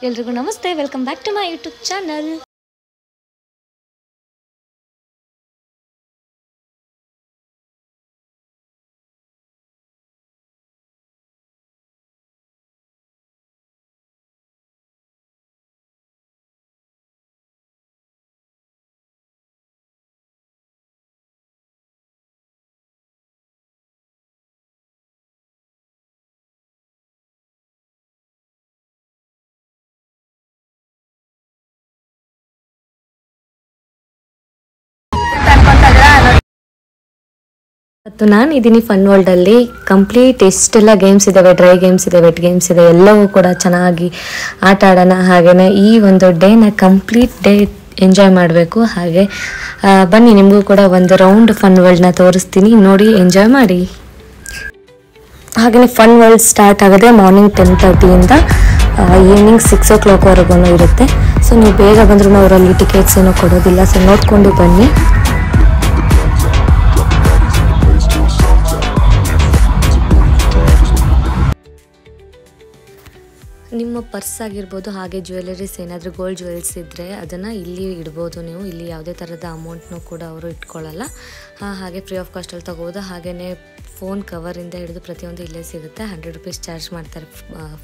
ಎಲ್ರಿಗೂ ನಮಸ್ತೆ, welcome back to my YouTube channel. ಮತ್ತು ನಾನಿದ್ದೀನಿ ಫನ್ ವರ್ಲ್ಡಲ್ಲಿ. ಕಂಪ್ಲೀಟ್ ಎಷ್ಟೆಲ್ಲ ಗೇಮ್ಸ್ ಇದ್ದಾವೆ, ಡ್ರೈ ಗೇಮ್ಸ್ ಇದೆ, ವೆಟ್ ಗೇಮ್ಸ್ ಇದೆ, ಎಲ್ಲವೂ ಕೂಡ ಚೆನ್ನಾಗಿ ಆಟ ಆಡೋಣ. ಹಾಗೆಯೇ ಈ ಒಂದು ಡೇನ ಕಂಪ್ಲೀಟ್ ಡೇ ಎಂಜಾಯ್ ಮಾಡಬೇಕು. ಹಾಗೆ ಬನ್ನಿ, ನಿಮಗೂ ಕೂಡ ಒಂದು ರೌಂಡ್ ಫನ್ ವರ್ಲ್ಡ್ನ ತೋರಿಸ್ತೀನಿ, ನೋಡಿ ಎಂಜಾಯ್ ಮಾಡಿ. ಹಾಗೆಯೇ ಫನ್ ವರ್ಲ್ಡ್ ಸ್ಟಾರ್ಟ್ ಆಗೋದೆ ಮಾರ್ನಿಂಗ್ 10:30 ಈವ್ನಿಂಗ್ 6 o'clockವರೆಗೂ ಇರುತ್ತೆ. ಸೊ ನೀವು ಬೇಗ ಬಂದರೂ ಅವರಲ್ಲಿ ಟಿಕೆಟ್ಸ್ ಏನೂ ಕೊಡೋದಿಲ್ಲ. ಸೊ ನೋಡಿಕೊಂಡು ಬನ್ನಿ. ನಿಮ್ಮ ಪರ್ಸ್ ಆಗಿರ್ಬೋದು, ಹಾಗೆ ಜ್ಯುವೆಲರೀಸ್ ಏನಾದರೂ ಗೋಲ್ಡ್ ಜ್ಯುವೆಲ್ಸ್ ಇದ್ದರೆ ಅದನ್ನು ಇಲ್ಲಿ ಇಡ್ಬೋದು ನೀವು. ಇಲ್ಲಿ ಯಾವುದೇ ಥರದ ಅಮೌಂಟ್ನೂ ಕೂಡ ಅವರು ಇಟ್ಕೊಳ್ಳಲ್ಲ. ಹಾಗೆ ಫ್ರೀ ಆಫ್ ಕಾಸ್ಟಲ್ಲಿ ತೊಗೋಬೋದು. ಹಾಗೆಯೇ ಫೋನ್ ಕವರಿಂದ ಹಿಡಿದು ಪ್ರತಿಯೊಂದು ಇಲ್ಲೇ ಸಿಗುತ್ತೆ. 100 rupees ಚಾರ್ಜ್ ಮಾಡ್ತಾರೆ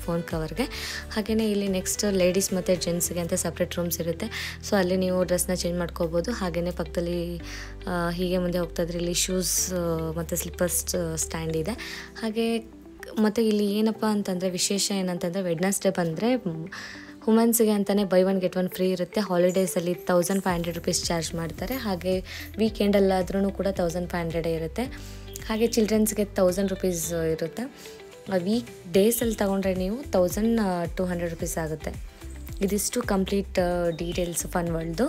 ಫೋನ್ ಕವರ್ಗೆ. ಹಾಗೆಯೇ ಇಲ್ಲಿ ನೆಕ್ಸ್ಟ್ ಲೇಡೀಸ್ ಮತ್ತು ಜೆಂಟ್ಸ್ಗೆ ಅಂತ ಸಪ್ರೇಟ್ ರೂಮ್ಸ್ ಇರುತ್ತೆ. ಸೊ ಅಲ್ಲಿ ನೀವು ಡ್ರೆಸ್ನ ಚೇಂಜ್ ಮಾಡ್ಕೋಬೋದು. ಹಾಗೆಯೇ ಪಕ್ಕದಲ್ಲಿ ಹೀಗೆ ಮುಂದೆ ಹೋಗ್ತಾಯಿದ್ರೆ ಇಲ್ಲಿ ಶೂಸ್ ಮತ್ತು ಸ್ಲಿಪ್ಪರ್ಸ್ ಸ್ಟ್ಯಾಂಡ್ ಇದೆ. ಹಾಗೆ ಮತ್ತು ಇಲ್ಲಿ ಏನಪ್ಪ ಅಂತಂದರೆ ವಿಶೇಷ ಏನಂತಂದರೆ ವೆಡ್ನೆಸ್ಡೇ ಬಂದರೆ ವುಮೆನ್ಸ್ಗೆ ಅಂತಲೇ ಬೈ 1 get 1 ಫ್ರೀ ಇರುತ್ತೆ. ಹಾಲಿಡೇಸಲ್ಲಿ 1500 rupees ಚಾರ್ಜ್ ಮಾಡ್ತಾರೆ. ಹಾಗೆ ವೀಕೆಂಡಲ್ಲಾದ್ರೂ ಕೂಡ 1500 ಇರುತ್ತೆ. ಹಾಗೆ ಚಿಲ್ಡ್ರನ್ಸ್ಗೆ 1000 rupees ಇರುತ್ತೆ. ವೀಕ್ ಡೇಸಲ್ಲಿ ತೊಗೊಂಡ್ರೆ ನೀವು 1200 rupees ಆಗುತ್ತೆ. ಇದಿಷ್ಟು ಕಂಪ್ಲೀಟ್ ಡೀಟೇಲ್ಸ್ ಫನ್ ವರ್ಲ್ಡ್ದು.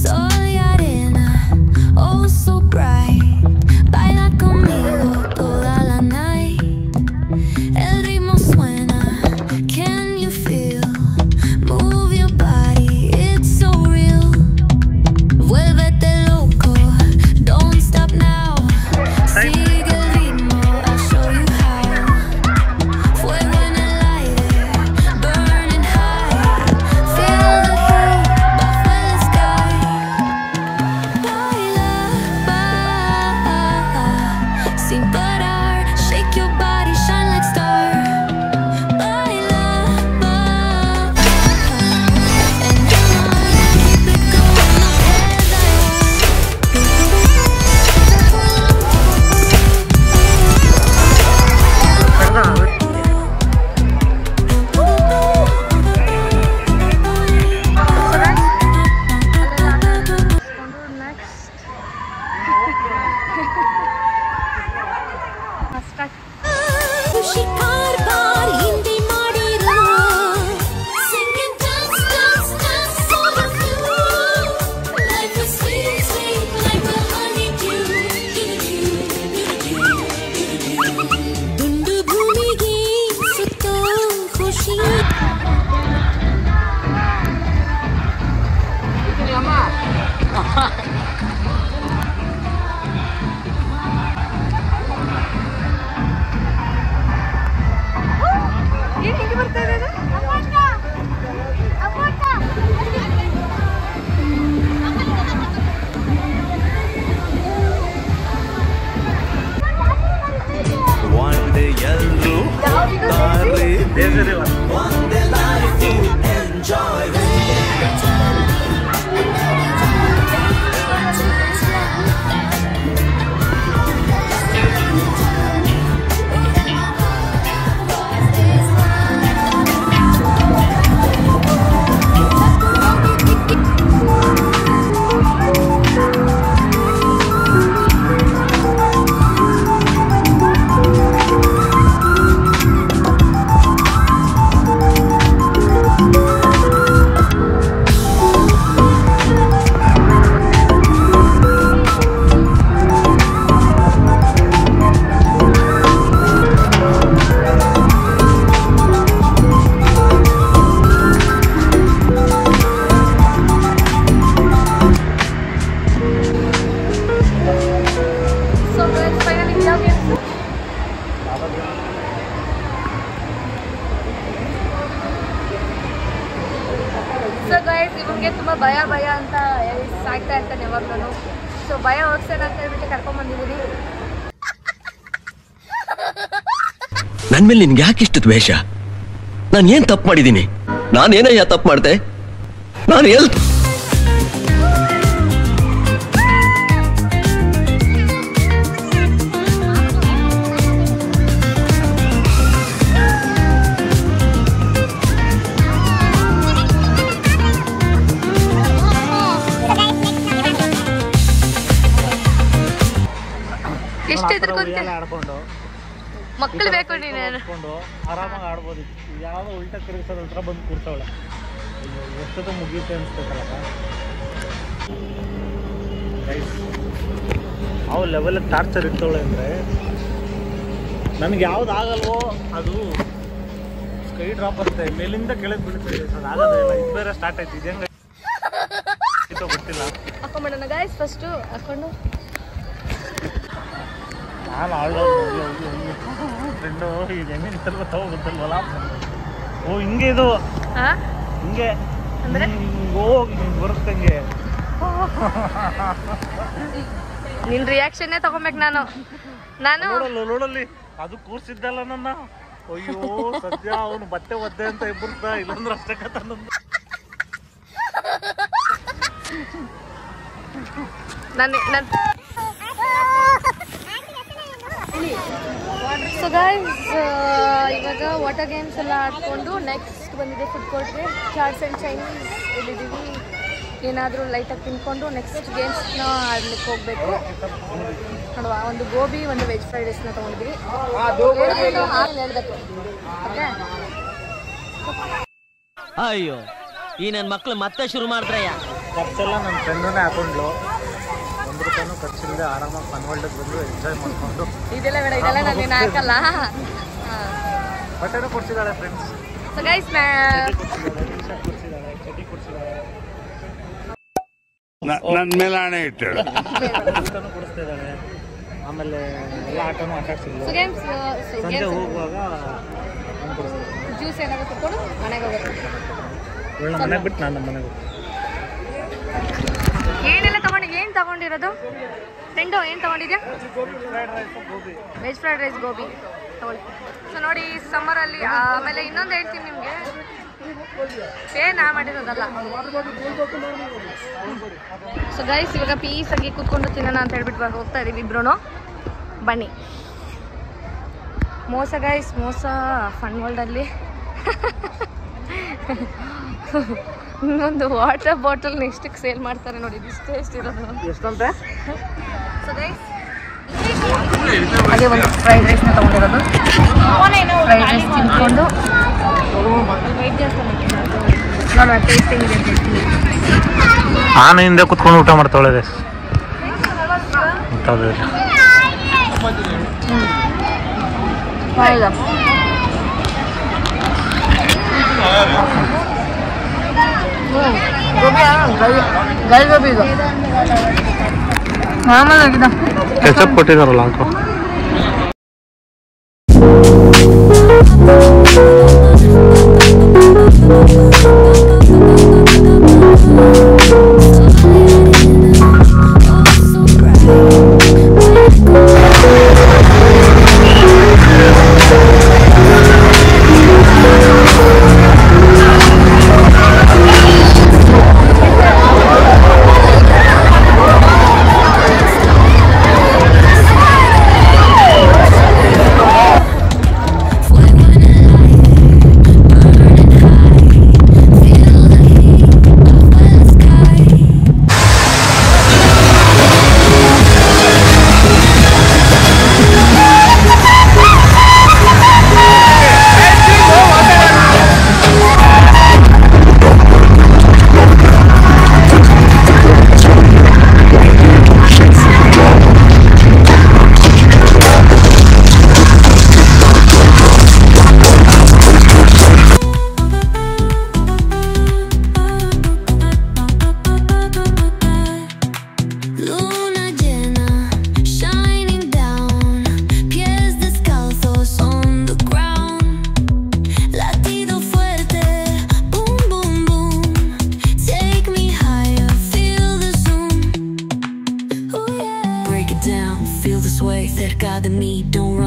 Soy arena, oh so bright. Baila conmigo toda la night. El ritmo suena, can you feel? Move your body, it's so real. Vuélvete loco, don't stop now. Sigue el ritmo, I'll show you how. Fuego en el aire, burning high. Feel the heat bajo el sky. Baila, baila, sin parar. Shake your body, shine like star. Baila, baila, and keep it going, no ಶಿಕಾರ್ ಬಾರ್ ಹಿಂದೆ ಮಾಡಿರೋ sing and dance, dance, dance for the few. Life is sweet, sweet like a honeydew. ದುಂಡು ಭೂಮಿಗೆ ಸುತ್ತೋ ಖುಷಿ. One day yellow, one day life to enjoy. So guys ಇವ್ರಿಗೆ ತುಂಬ ಭಯ ಅಂತ ಸಾಯ್ತಾ ಇರ್ತಾನೆ ಯಾವಾಗ್ಲೂ. ಸೊ ಭಯ ಹೋಗ್ಸೋಣ ಅಂತ ಹೇಳ್ಬಿಟ್ಟು ಕರ್ಕೊಂಡ್ಬಂದಿದ್ದೀನಿ. ನನ್ ಮೇಲೆ ನಿನ್ಗೆ ಯಾಕಿಷ್ಟು ದ್ವೇಷ? ನಾನು ಏನ್ ತಪ್ಪು ಮಾಡಿದ್ದೀನಿ? ನಾನೇನಯ್ಯ ತಪ್ಪು ಮಾಡ್ದೆ? ನಾನು ಆಡ್ಕೊಂಡು ಮಕ್ಕಳು ಬೇಕು ನೀನು ಆರಾಮಾಗಿ ಆಡ್ಬೋದು. ಯಾವ ಉಲ್ಟಾ ತಿರುಗಿಸೋದ್ರ ಹತ್ರ ಬಂದು ಕೂರ್ತಾವಳೆ. ಎಷ್ಟೊತ್ತು ಮುಗಿಯುತ್ತೆ ಅನ್ಸ್ತೈತಲ್ಲಪ್ಪ. ಯಾವ ಲೆವೆಲ್ ಟಾರ್ಚರ್ ಇರ್ತವಳೆ ಅಂದರೆ ನನಗೆ ಯಾವ್ದು ಆಗಲ್ವೋ ಅದು ಸ್ಕೈ ಡ್ರಾಪ್ ಅಂತೆ ಮೇಲಿಂದ ಕೆಳಗೆ ಬೀಳುತ್ತೆ. ಅದು ಆಗೋದೇ ಇಲ್ಲ. ಇದು ಬೇರೆ ಸ್ಟಾರ್ಟ್ ಆಯ್ತು. ಇದು ಹೆಂಗೆ ಗೊತ್ತಿಲ್ಲ. ಹಾಕೊಂಡ್ಬಿಡೋಣ ಗೈಸ್ ಫಸ್ಟು ಹಾಕೊಂಡು. ನಾನು ಫ್ರೆಂಡು ಈಗ ಹೆಂಗೆ ಗೊತ್ತಾವ ಗೊತ್ತಲ್ವಲ್ಲ. ಓ ಹಿಂಗೆ ಇದು ಹಿಂಗೆ ಹೋಗಿ ಬರುತ್ತೆ ಹಿಂಗೆ. ನಿನ್ನ ರಿಯಾಕ್ಷನ್ನೇ ತಗೊಬೇಕು ನಾನು ನೋಡಲ್ಲಿ ಅದು ಕೂರ್ಸಿದ್ದಲ್ಲ ನನ್ನ. ಅಯ್ಯೋ ಸದ್ಯ ಅವನು ಬಟ್ಟೆ ಒದ್ದೆ ಅಂತ ಇಬ್ಬರ್ತ ಇಲ್ಲಂದ್ರೆ ಅಷ್ಟೇ ಕಥ ನಂದು. ಸೊ ಗೈಸ್ ಇವಾಗ ವಾಟರ್ ಗೇಮ್ಸ್ ಎಲ್ಲ ಆಡ್ಕೊಂಡು ನೆಕ್ಸ್ಟ್ ಬಂದಿದೆ ಫುಡ್ ಕೋರ್ಟ್ಗೆ. ಚಾಟ್ಸ್ ಆ್ಯಂಡ್ ಚೈನೀಸ್ ಇಲ್ಲಿದ್ದೀವಿ. ಏನಾದರೂ ಲೈಟಾಗಿ ತಿನ್ಕೊಂಡು ನೆಕ್ಸ್ಟ್ ಗೇಮ್ಸ್ನ ಆಡ್ಲಿಕ್ಕೆ ಹೋಗಬೇಕು. ನೋಡುವ, ಒಂದು ಗೋಬಿ ಒಂದು ವೆಜ್ ಫ್ರೈಡ್ ರೈಸ್ನ ತೊಗೊಂಡಿದ್ದೀವಿ. ಹೇಳ್ಬೇಕು ಓಕೆ. ಅಯ್ಯೋ ಈ ನನ್ನ ಮಕ್ಳು ಮತ್ತೆ ಶುರು ಮಾಡಿದ್ರಯ್ಯ. ಖರ್ಚೆಲ್ಲ ನನ್ನ ಫ್ರೆಂಡನ್ನೇ ಹಾಕೊಂಡ್ಲು. ಒಂದು ರೂಪಾಯಿನೂ ಖರ್ಚಿಲ್ಲದೆ ಆರಾಮಾಗಿ ಫನ್ ವರ್ಲ್ಡ್ಗೆ ಬಂದು ಎಂಜಾಯ್ ಮಾಡಿಕೊಂಡು. ಇದೆಲ್ಲ ಬೇಡ, ಇದೆಲ್ಲ ನಾನು ಹಾಕಲ್ಲ. ಬಟ್ಟೆನೂ ಕೊಡ್ಸಿದ್ದಾಳೆ ಫ್ರೆಂಡ್ಸ್. ಸೊ ಗೈಸ್ ಚಡ್ಡಿ ಕೊಡ್ಸಿದ್ದಾಳೆ. ನನ್ನ ಮೇಲೆ ಹಣೆ ಇಟ್ಟಳು. ಕೊಡಿಸ್ತಿದ್ದಾಳೆ. ಆಮೇಲೆ ಎಲ್ಲ ಆಟನೂ ಆಟಾಡ್ಸಿದ್ಲು. ಸಂಜೆ ಹೋಗುವಾಗ ಜ್ಯೂಸ್ ಏನಾದ್ರು ಕೊಟ್ಕೊಂಡು ಮನೆಗೆ ಹೋಗುತ್ತೆ. ನಮ್ಮ ಮನೆಗೆ ಬಿಟ್ಟು ನಾನು ನಮ್ಮ ಮನೆಗೆ ಹೋಗ್ತೀನಿ. ಏನೆಲ್ಲ ಏನು ತಗೊಂಡಿರೋದು ಫ್ರೆಂಡು? ಏನು ತಗೊಂಡಿದ್ಯಾ? ವೆಜ್ ಫ್ರೈಡ್ ರೈಸ್ ಗೋಬಿ ತಗೊಳ್ಳಿ. ಸೊ ನೋಡಿ ಸಮ್ಮರಲ್ಲಿ. ಆಮೇಲೆ ಇನ್ನೊಂದು ಹೇಳ್ತೀನಿ ನಿಮಗೆ, ನಾ ಮಾಡಿರೋದಲ್ಲ. ಸೊ ಗೈಸ್ ಇವಾಗ ಪೀಸಾಗಿ ಕೂತ್ಕೊಂಡು ತಿನ್ನೋಣ ಅಂತ ಹೇಳ್ಬಿಟ್ಟು ಹೋಗ್ತಾ ಇದೀವಿ ಇಬ್ರು. ಬನ್ನಿ. ಮೋಸ ಗೈಸ್, ಮೋಸ ಫನ್ ವರ್ಲ್ಡಲ್ಲಿ. ಇನ್ನೊಂದು ವಾಟರ್ ಬಾಟಲ್ ನೆಕ್ಸ್ಟಿಗೆ ಸೇಲ್ ಮಾಡ್ತಾರೆ ನೋಡಿ. ಇಷ್ಟೇ ಎಷ್ಟಿರೋದು ಎಷ್ಟಂತೆ? ಸೊ ಗೈಸ್ ಹಾಗೆ ಒಂದು ಫ್ರೈಡ್ ರೈಸ್ನ ತೊಗೊಂಡಿರೋದು. ಫ್ರೈಡ್ ರೈಸ್ ತಿನ್ಕೊಂಡು ನೋಡುವ ಟೇಸ್ಟ್ ಹೆಂಗಿದೆ ಅಂತ ಹೇಳ್ತೀನಿ. ನಾನು ಹಿಂದೆ ಕುತ್ಕೊಂಡು ಊಟ ಮಾಡ್ತಾಳೆ. ಗೈ ಗೋಬಿ ಇದು ನಾರ್ಮಲ್ ಆಗಿದೆ. ಕೆಚಪ್ ಕೊಟ್ಟಿದಾರಲ್ಲ ಹಾಕು.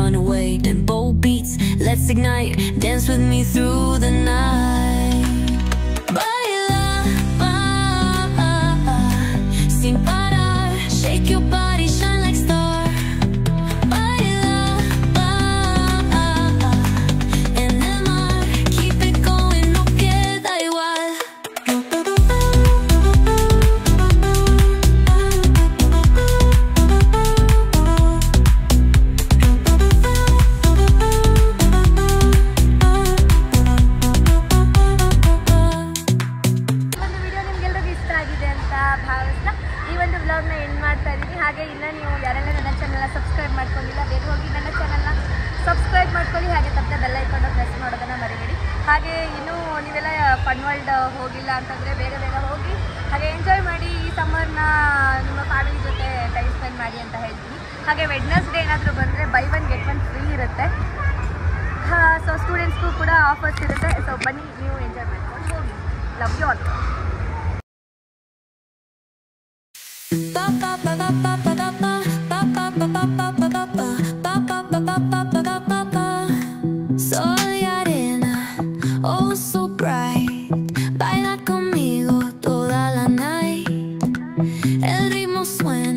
run away. Tempo beats, let's ignite. Dance with me through the night. Baila, sin parar. Shake your body, shine like star. Baila, en el mar. Keep it going, no queda igual. ಒಂದು video ನಿಮ್ಗೆಲ್ಲರಿಗೂ ಇಷ್ಟ ಆಗಿದೆ ಅಂತ ಭಾವಿಸ್ತಾ ಈ ಒಂದು ವ್ಲಾಗ್ನ end ಮಾಡ್ತಾ ಇದ್ದೀನಿ. ಹಾಗೆ ಇನ್ನು ನೀವು ಯಾರೆಲ್ಲ ನನ್ನ ಚಾನಲ್ನ ಸಬ್ಸ್ಕ್ರೈಬ್ ಮಾಡ್ಕೊಂಡಿಲ್ಲ, ಬೇಗ ಹೋಗಿ ನನ್ನ ಚಾನಲ್ನ ಸಬ್ಸ್ಕ್ರೈಬ್ ಮಾಡ್ಕೊಳ್ಳಿ. ಹಾಗೆ ತಪ್ಪದೆ ಬೆಲ್ ಐಕಾನ್ ಪ್ರೆಸ್ ಮಾಡೋದನ್ನು ಮರಿಬೇಡಿ. ಹಾಗೆ ಇನ್ನೂ ನೀವೆಲ್ಲ ಫನ್ ವರ್ಲ್ಡ್ ಹೋಗಿಲ್ಲ ಅಂತಂದರೆ ಬೇಗ ಬೇಗ ಹೋಗಿ ಹಾಗೆ ಎಂಜಾಯ್ ಮಾಡಿ. ಈ ಸಮ್ಮರ್ನ ನಿಮ್ಮ ಫ್ಯಾಮಿಲಿ ಜೊತೆ ಟೈಮ್ ಸ್ಪೆಂಡ್ ಮಾಡಿ ಅಂತ ಹೇಳ್ತೀನಿ. ಹಾಗೆ ವೆಡ್ನೆಸ್ಡೇ ಏನಾದರೂ ಬಂದರೆ ಬೈ 1 get 1 ಫ್ರೀ ಇರುತ್ತೆ. ಸೊ ಸ್ಟೂಡೆಂಟ್ಸ್ಗೂ ಕೂಡ ಆಫರ್ಸ್ ಇರುತ್ತೆ. ಸೊ ಬನ್ನಿ, ನೀವು ಎಂಜಾಯ್ ಮಾಡ್ಕೊಂಡು ಹೋಗಿ. Love you all. Sol y arena, oh so bright. Baila conmigo toda la night. El ritmo suena.